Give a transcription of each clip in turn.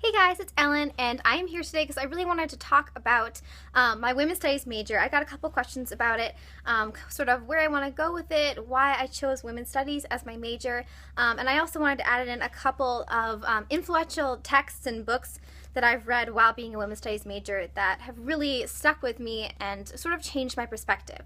Hey guys, it's Ellen, and I am here today because I really wanted to talk about my women's studies major. I got a couple questions about it, sort of where I want to go with it, why I chose women's studies as my major, and I also wanted to add in a couple of influential texts and books that I've read while being a women's studies major that have really stuck with me and sort of changed my perspective.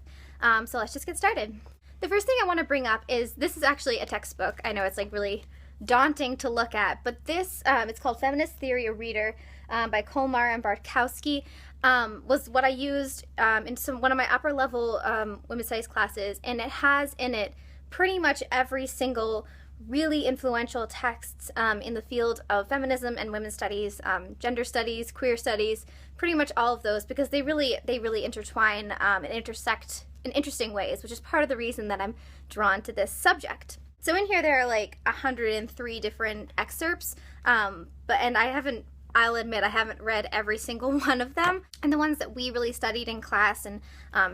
So let's just get started. The first thing I want to bring up is this is actually a textbook. I know it's like really daunting to look at, but this it's called Feminist Theory, a Reader by Kolmar and Bartkowski, was what I used in one of my upper level women's studies classes, and it has in it pretty much every single really influential texts in the field of feminism and women's studies, gender studies, queer studies, pretty much all of those, because they really intertwine and intersect in interesting ways, which is part of the reason that I'm drawn to this subject. So in here there are like 103 different excerpts, I'll admit I haven't read every single one of them. And the ones that we really studied in class and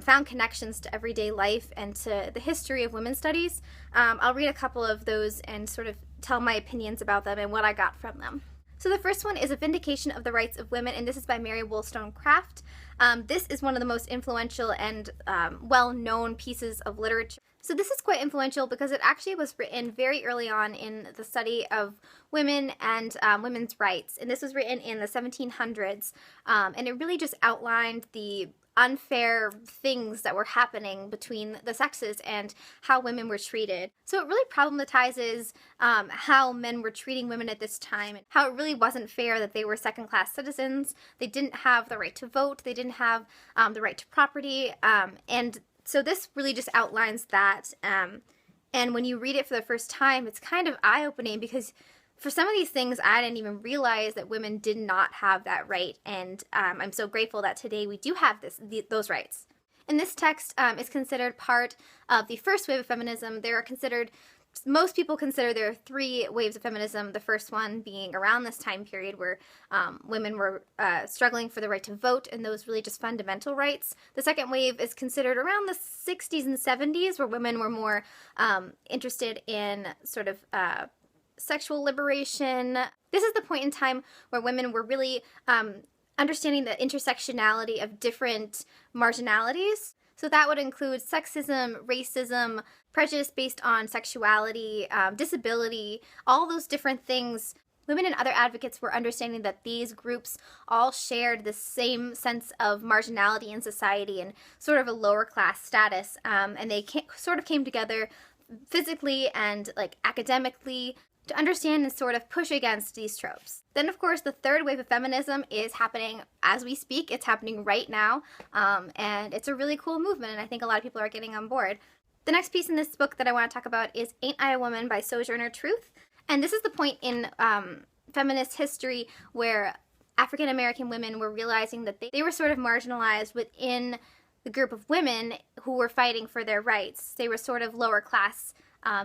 found connections to everyday life and to the history of women's studies, I'll read a couple of those and sort of tell my opinions about them and what I got from them. So the first one is A Vindication of the Rights of Women, and this is by Wollestonecraft. This is one of the most influential and well-known pieces of literature. So this is quite influential because it actually was written very early on in the study of women and women's rights. And this was written in the 1700s, and it really just outlined the unfair things that were happening between the sexes and how women were treated. So it really problematizes how men were treating women at this time, and how it really wasn't fair that they were second-class citizens. They didn't have the right to vote. They didn't have the right to property, and so this really just outlines that, and when you read it for the first time, it's kind of eye-opening because for some of these things, I didn't even realize that women did not have that right, and I'm so grateful that today we do have those rights. And this text is considered part of the first wave of feminism. Most people consider there are three waves of feminism, the first one being around this time period where women were struggling for the right to vote, and those really just fundamental rights. The second wave is considered around the 60s and 70s, where women were more interested in sort of sexual liberation. This is the point in time where women were really understanding the intersectionality of different marginalities. So that would include sexism, racism, prejudice based on sexuality, disability, all those different things. Women and other advocates were understanding that these groups all shared the same sense of marginality in society and sort of a lower class status, and they sort of came together physically and like academically to understand and sort of push against these tropes. Then, of course, the third wave of feminism is happening as we speak. It's happening right now, and it's a really cool movement, and I think a lot of people are getting on board. The next piece in this book that I want to talk about is Ain't I a Woman by Sojourner Truth, and this is the point in feminist history where African American women were realizing that they were sort of marginalized within the group of women who were fighting for their rights. They were sort of lower class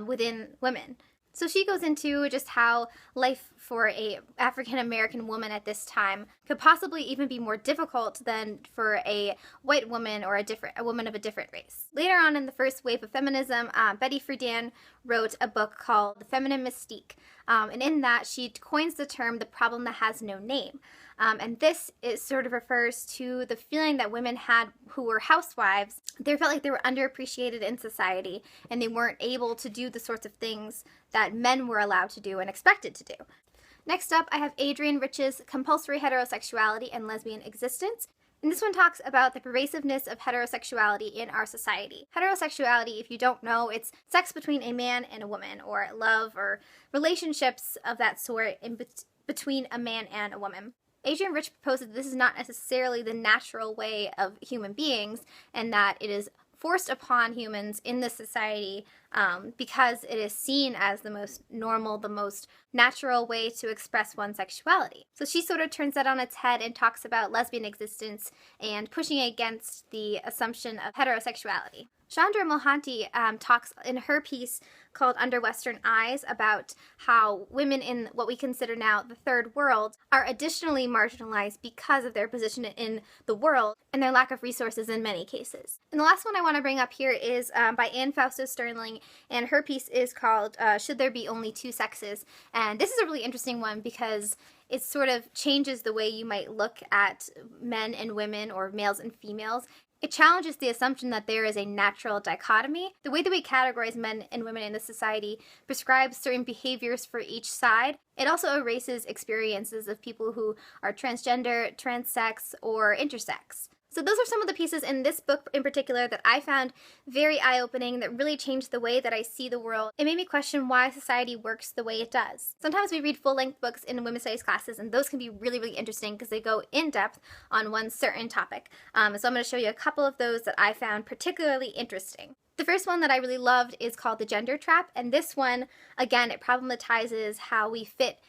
within women. So she goes into just how life for a African American woman at this time could possibly even be more difficult than for a white woman or a woman of a different race. Later on in the first wave of feminism, Betty Friedan wrote a book called The Feminine Mystique, and in that she coins the term "the problem that has no name." And this sort of refers to the feeling that women had who were housewives. They felt like they were underappreciated in society, and they weren't able to do the sorts of things that men were allowed to do and expected to do. Next up, I have Adrienne Rich's Compulsory Heterosexuality and Lesbian Existence. And this one talks about the pervasiveness of heterosexuality in our society. Heterosexuality, if you don't know, it's sex between a man and a woman, or love or relationships of that sort between a man and a woman. Adrienne Rich proposes that this is not necessarily the natural way of human beings, and that it is forced upon humans in this society because it is seen as the most normal, the most natural way to express one's sexuality. So she sort of turns that on its head and talks about lesbian existence and pushing against the assumption of heterosexuality. Chandra Mohanty talks in her piece called Under Western Eyes about how women in what we consider now the third world are additionally marginalized because of their position in the world and their lack of resources in many cases. And the last one I want to bring up here is by Fausto-Sterling, and her piece is called Should There Be Only Two Sexes? And this is a really interesting one because it sort of changes the way you might look at men and women or males and females. It challenges the assumption that there is a natural dichotomy. The way that we categorize men and women in this society prescribes certain behaviors for each side. It also erases experiences of people who are transgender, transsex, or intersex. So those are some of the pieces in this book in particular that I found very eye-opening, that really changed the way that I see the world. It made me question why society works the way it does. Sometimes we read full-length books in women's studies classes, and those can be really, really interesting because they go in-depth on one certain topic. So I'm going to show you a couple of those that I found particularly interesting. The first one that I really loved is called The Gender Trap, and this one, again, it problematizes how we fit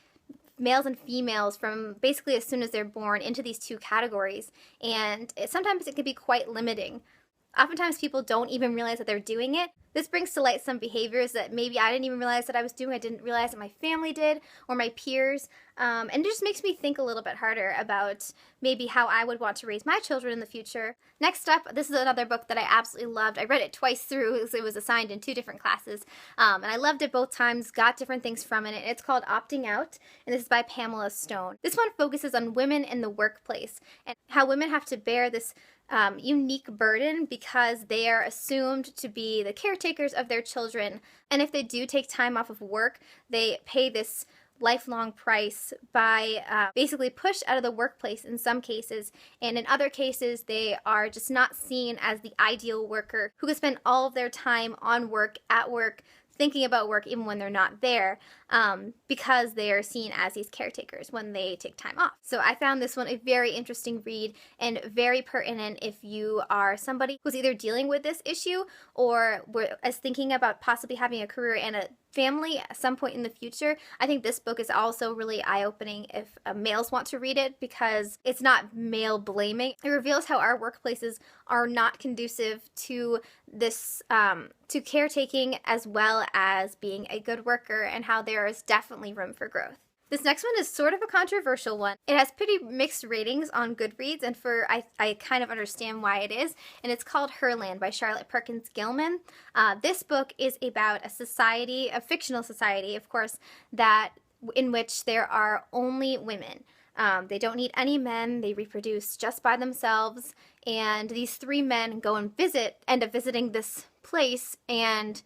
males and females from basically as soon as they're born into these two categories, and sometimes it can be quite limiting. Oftentimes people don't even realize that they're doing it. This brings to light some behaviors that maybe I didn't even realize that I was doing. I didn't realize that my family did, or my peers, and it just makes me think a little bit harder about maybe how I would want to raise my children in the future. Next up, this is another book that I absolutely loved. I read it twice through, because it was assigned in 2 different classes, and I loved it both times, got different things from it. It's called Opting Out, and this is by Pamela Stone. This one focuses on women in the workplace and how women have to bear this unique burden because they are assumed to be the caretakers of their children, and if they do take time off of work, they pay this lifelong price by basically pushed out of the workplace in some cases, and in other cases they are just not seen as the ideal worker who can spend all of their time on work, at work, thinking about work even when they're not there, because they are seen as these caretakers when they take time off. So I found this one a very interesting read and very pertinent if you are somebody who's either dealing with this issue or is thinking about possibly having a career and a family at some point in the future. I think this book is also really eye-opening if males want to read it, because it's not male blaming. It reveals how our workplaces are not conducive to this to caretaking as well as being a good worker, and how there is definitely room for growth. This next one is sort of a controversial one. It has pretty mixed ratings on Goodreads, and I kind of understand why it is, and it's called Herland by Charlotte Perkins Gilman. This book is about a society, a fictional society, of course, in which there are only women. They don't need any men, they reproduce just by themselves, and these 3 men go and end up visiting this place, and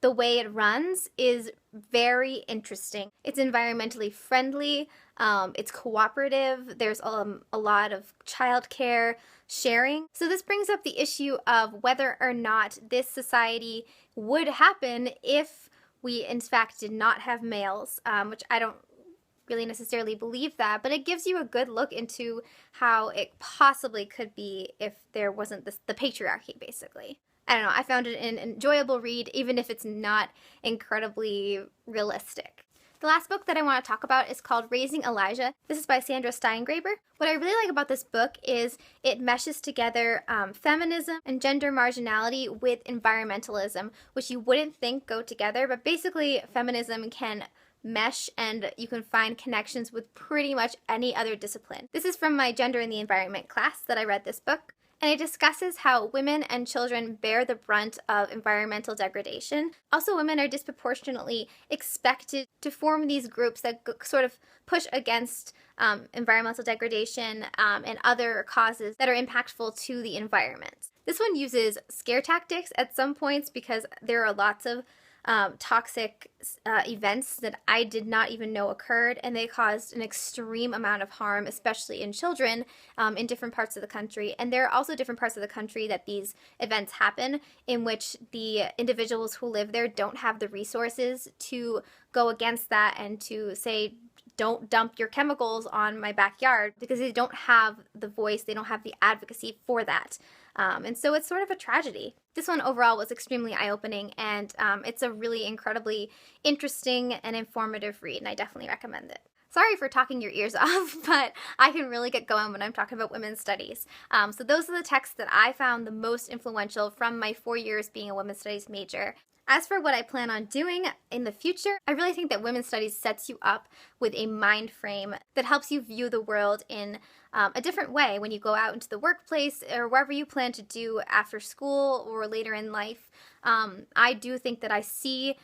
the way it runs is very interesting. It's environmentally friendly, it's cooperative, there's a lot of childcare sharing. So this brings up the issue of whether or not this society would happen if we in fact did not have males, which I don't really necessarily believe that, but it gives you a good look into how it possibly could be if there wasn't the patriarchy, basically. I don't know, I found it an enjoyable read, even if it's not incredibly realistic. The last book that I want to talk about is called Raising Elijah. This is by Sandra Steingraber. What I really like about this book is it meshes together feminism and gender marginality with environmentalism, which you wouldn't think go together, but basically feminism can mesh and you can find connections with pretty much any other discipline. This is from my Gender and the Environment class that I read this book. And it discusses how women and children bear the brunt of environmental degradation. Also, women are disproportionately expected to form these groups that sort of push against environmental degradation and other causes that are impactful to the environment. This one uses scare tactics at some points because there are lots of toxic events that I did not even know occurred, and they caused an extreme amount of harm, especially in children, in different parts of the country. And there are also different parts of the country that these events happen, in which the individuals who live there don't have the resources to go against that and to say, don't dump your chemicals on my backyard, because they don't have the voice, they don't have the advocacy for that. And so it's sort of a tragedy. This one overall was extremely eye-opening, and it's a really incredibly interesting and informative read, and I definitely recommend it. Sorry for talking your ears off, but I can really get going when I'm talking about women's studies. So those are the texts that I found the most influential from my 4 years being a women's studies major. As for what I plan on doing in the future, I really think that women's studies sets you up with a mind frame that helps you view the world in a different way when you go out into the workplace or wherever you plan to do after school or later in life. I do think that I see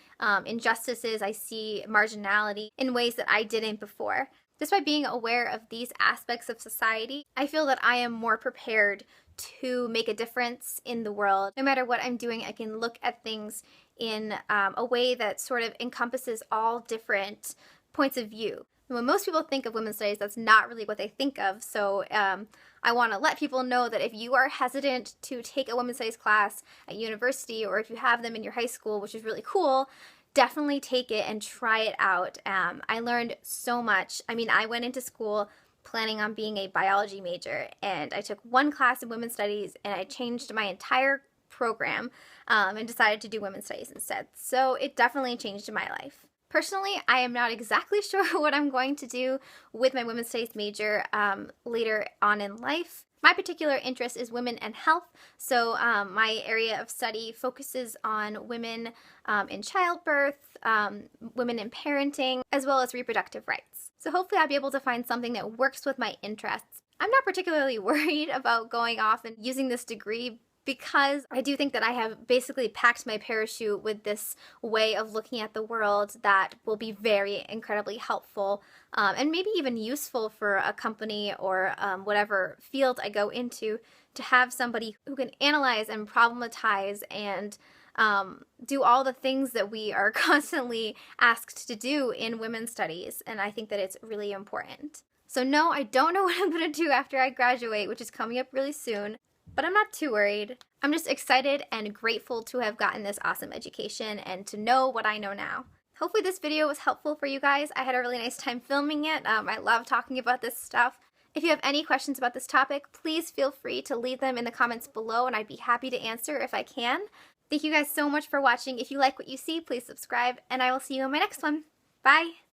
injustices, I see marginality in ways that I didn't before. Just by being aware of these aspects of society, I feel that I am more prepared to make a difference in the world. No matter what I'm doing, I can look at things in a way that sort of encompasses all different points of view. When most people think of women's studies, that's not really what they think of. So I want to let people know that if you are hesitant to take a women's studies class at university, or if you have them in your high school, which is really cool, definitely take it and try it out. I learned so much. I mean, I went into school planning on being a biology major, and I took one class in women's studies and I changed my entire program and decided to do women's studies instead. So it definitely changed my life. Personally, I am not exactly sure what I'm going to do with my women's studies major later on in life. My particular interest is women and health, so my area of study focuses on women in childbirth, women in parenting, as well as reproductive rights. So hopefully I'll be able to find something that works with my interests. I'm not particularly worried about going off and using this degree, because I do think that I have basically packed my parachute with this way of looking at the world that will be very incredibly helpful and maybe even useful for a company or whatever field I go into, to have somebody who can analyze and problematize and do all the things that we are constantly asked to do in women's studies. And I think that it's really important. So no, I don't know what I'm going to do after I graduate, which is coming up really soon. But I'm not too worried. I'm just excited and grateful to have gotten this awesome education and to know what I know now. Hopefully this video was helpful for you guys. I had a really nice time filming it. I love talking about this stuff. If you have any questions about this topic, please feel free to leave them in the comments below, and I'd be happy to answer if I can. Thank you guys so much for watching. If you like what you see, please subscribe, and I will see you in my next one. Bye!